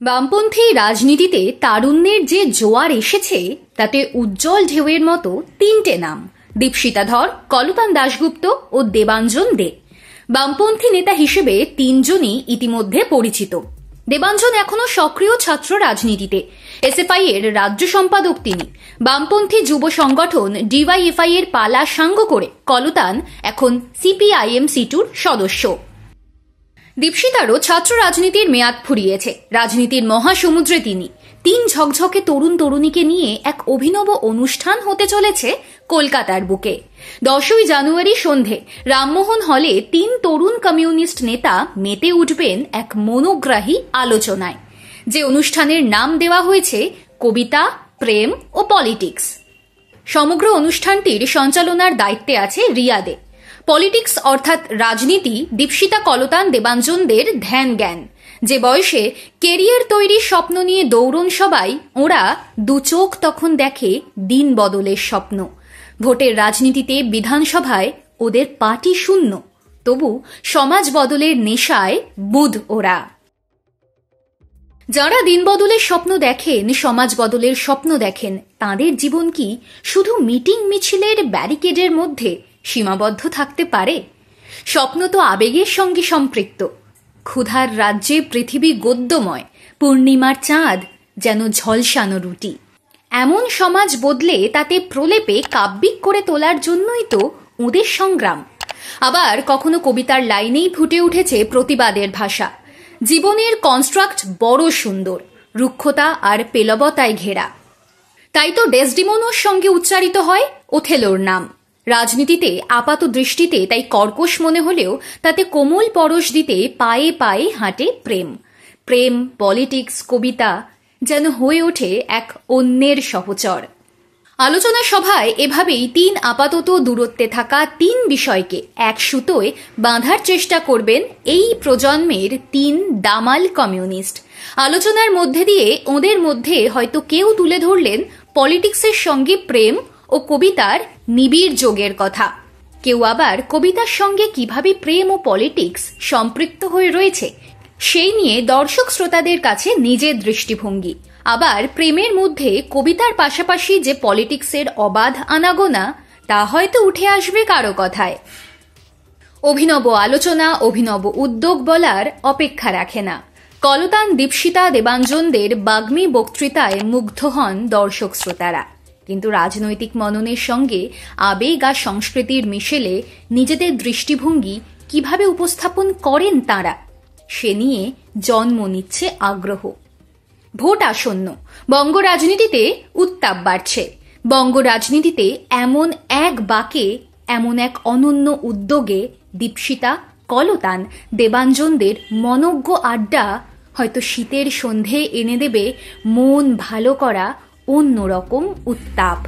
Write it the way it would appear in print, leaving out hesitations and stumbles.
বামপন্থী রাজনীতিতে তারুণ্যের যে জোয়ার এসেছে তাতে উজ্জ্বল ঢেউয়ের মতো তিনটে নাম: দীপশিতা ধর, কলতান দাশগুপ্ত ও দেবাঞ্জন দে। বামপন্থী নেতা হিসেবে তিনজনই ইতিমধ্যে পরিচিত। দেবাঞ্জন এখনো সক্রিয় ছাত্র রাজনীতিতে, এসএফআই এর রাজ্য সম্পাদক তিনি। বামপন্থী যুব সংগঠন ডিওয়াইএফআই এর পালা সাঙ্গ করে কলতান এখন সিপিআইএম সিটুর সদস্য। দীপশিতারও ছাত্র রাজনীতির মেয়াদ ফুরিয়েছে। রাজনীতির মহাসমুদ্রে তিনি। তিন ঝকঝকে তরুণ তরুণীকে নিয়ে এক অভিনব অনুষ্ঠান হতে চলেছে কলকাতার বুকে। 10ই জানুয়ারি সন্ধে রামমোহন হলে তিন তরুণ কমিউনিস্ট নেতা মেতে উঠবেন এক মনোগ্রাহী আলোচনায়, যে অনুষ্ঠানের নাম দেওয়া হয়েছে কবিতা, প্রেম ও পলিটিক্স। সমগ্র অনুষ্ঠানটির সঞ্চালনার দায়িত্বে আছে রিয়া দে। পলিটিক্স অর্থাৎ রাজনীতি দীপশিতা, কলতান, দেবাঞ্জনদের ধ্যান জ্ঞান। যে বয়সে কেরিয়ার তৈরির স্বপ্ন নিয়ে দৌড়ন সবাই, ওরা দু চোখ তখন দেখে দিন বদলের স্বপ্ন। ভোটের রাজনীতিতে বিধানসভায় ওদের পার্টি শূন্য, তবু সমাজ বদলের নেশায় বুঁদ ওরা। যারা দিন বদলের স্বপ্ন দেখেন, সমাজ বদলের স্বপ্ন দেখেন, তাঁদের জীবন কি শুধু মিটিং মিছিলের ব্যারিকেডের মধ্যে সীমাবদ্ধ থাকতে পারে? স্বপ্ন তো আবেগের সঙ্গে সম্পৃক্ত। ক্ষুধার রাজ্যে পৃথিবী গদ্যময়, পূর্ণিমার চাঁদ যেন ঝলসানো রুটি। এমন সমাজ বদলে তাতে প্রলেপে কাব্যিক করে তোলার জন্যই তো ওদের সংগ্রাম। আবার কখনো কবিতার লাইনেই ফুটে উঠেছে প্রতিবাদের ভাষা। জীবনের কনস্ট্রাক্ট বড় সুন্দর, রুক্ষতা আর পেলবতায় ঘেরা। তাই তো ডেসডিমোনোর সঙ্গে উচ্চারিত হয় ওথেলোর নাম। রাজনীতিতে আপাত দৃষ্টিতে তাই কর্কশ মনে হলেও তাতে কোমল পরশ দিতে পায়ে পায়ে হাঁটে প্রেম। প্রেম, পলিটিক্স, কবিতা যেন হয়ে ওঠে এক অন্যের সহচর। আলোচনা সভায় এভাবেই তিন আপাতত দূরত্বে থাকা তিন বিষয়কে এক সুতোয় বাঁধার চেষ্টা করবেন এই প্রজন্মের তিন দামাল কমিউনিস্ট। আলোচনার মধ্যে দিয়ে ওদের মধ্যে হয়তো কেউ তুলে ধরলেন পলিটিক্সের সঙ্গে প্রেম ও কবিতার নিবিড় যোগের কথা। কেউ আবার কবিতার সঙ্গে কিভাবে প্রেম ও পলিটিক্স সম্পৃক্ত হয়ে রয়েছে সেই নিয়ে দর্শক শ্রোতাদের কাছে নিজের দৃষ্টিভঙ্গি। আবার প্রেমের মধ্যে কবিতার পাশাপাশি যে পলিটিক্সের অবাধ আনাগোনা, তা হয়তো উঠে আসবে কারো কথায়। অভিনব আলোচনা, অভিনব উদ্যোগ বলার অপেক্ষা রাখে না। কলতান, দীপশিতা, দেবাঞ্জনদের বাগ্মী বক্তৃতায় মুগ্ধ হন দর্শক শ্রোতারা। কিন্তু রাজনৈতিক মননের সঙ্গে আবেগ আর সংস্কৃতির মিশেলে নিজেদের দৃষ্টিভঙ্গি কিভাবে উপস্থাপন করেন তাঁরা, সে নিয়ে জন্ম নিচ্ছে আগ্রহ। ভোট আসন্ন, বঙ্গ রাজনীতিতে উত্তাপ বাড়ছে। বঙ্গ রাজনীতিতে এমন এক বাঁকে, এমন এক অনন্য উদ্যোগে দীপশিতা, কলতান, দেবাঞ্জনদের মনজ্ঞ আড্ডা হয়তো শীতের সন্ধে এনে দেবে মন ভালো করা অন্যরকম উত্তাপ।